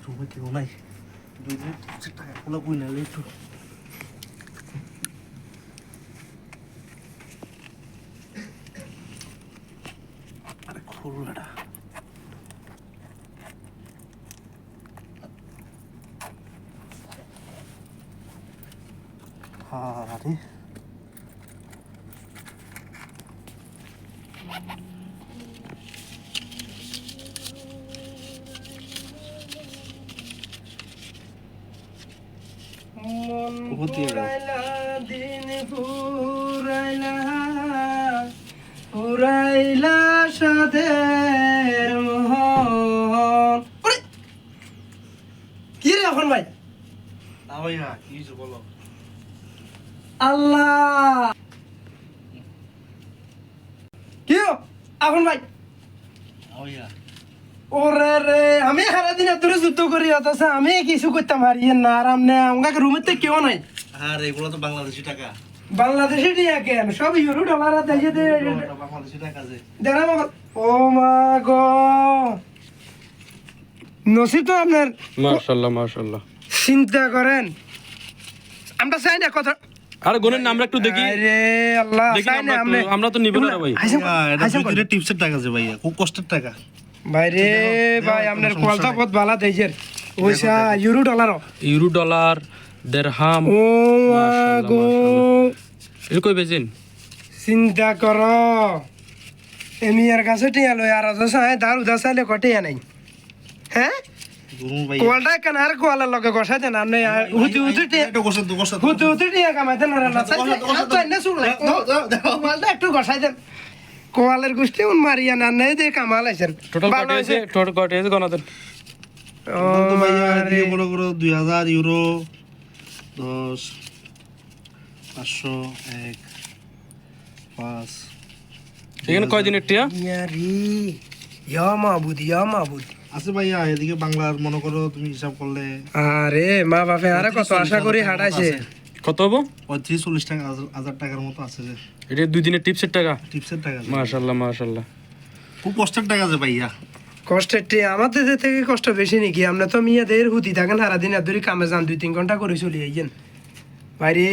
রুমে কেউ নাই, 2 দিনের টাকাগুলো কই নালে একটু আরে খোলটা আরে মন পুরাইলা দিন পুরাইলা সাদের মোহন। কি রে এখন ভাই? না ভাইয়া কি হয়েছে বলো। আল্লাহ কি এখন ভাই? ভাইয়া ওরে রে আমি সারাদিন তোরে যুদ্ধ করি অথচ আমি কিছু করতাম হারিয়ে না, আর আমনে আমাকে রুমের থেকে কেউ নাই। আর এগুলো তো বাংলাদেশি টাকা। বাংলাদেশে টিয়া কেন সব ইউরো ডলার দেশে বাংলাদেশি টাকা যে দেনা মগল। ও মা গো নসিব তো আপনার। মাশাআল্লাহ মাশাআল্লাহ। চিন্তা করেন আমরা চাই না কথা। আরে গোনের নামটা একটু দেখি। আরে আল্লাহ দেখি চাই না আমনে। আমরা তো নিব না ভাই। এটা 2 দিনের টিপসের টাকা যে ভাইয়া, খুব কষ্টের টাকা। ভাই রে ভাই আপনার কোয়ালটা বহুত ভালো দেশের ওইসা ইউরো ডলার। ইউরো ডলার দিরহাম। ও মা গো এর কই বেজেন? চিন্তা কর এমিয়ার কাছে টিয়া লই আর চাই দার উদা চাইলে কটিয়া নাই। হ্যাঁ গুরুম ভাইয়া কোয়ালটা কেন আর কোয়ালের লগে গসাই দেন আপনি হুতি হুতি টিয়া এটা কষ্ট কষ্ট হুতি হুতি টিয়া কামাইতেন না না চাই তো এনে শুনলে কোয়ালটা একটু গসাই দেন। কোয়ালের গোষ্ঠী উন মারিয়া না নেই দিয়ে কামাল আইছেন টোটাল কত হয়েছে গনা দেন। তো ভাইয়া এদিকে মনে করো 2000 ইউরো 10 500 1 5 এখানে কয় দিনের টিয়া? ইয়ারি ইয়া মাবুদ আছে ভাইয়া। এদিকে বাংলার মনে করো তুমি হিসাব করলে আরে মা বাপে আরে কত আশা করি হাঁটাইছে। কত হবো? 35-40 টাকা 1000 টাকার মতো আছে যে এটা 2 দিনের টিপসের টাকা। টিপসের টাকা যে। মাশাআল্লাহ মাশাআল্লাহ। খুব কষ্টের টাকা যে ভাইয়া। কষ্টের টিয়া আমাদের থেকে কষ্ট বেশি নাকি? আমরা তো মিয়াদের হুতি থাকেন সারাদিন আর ধরে কামে যান 2-3 ঘন্টা করে চলে আইছেন বাইরে।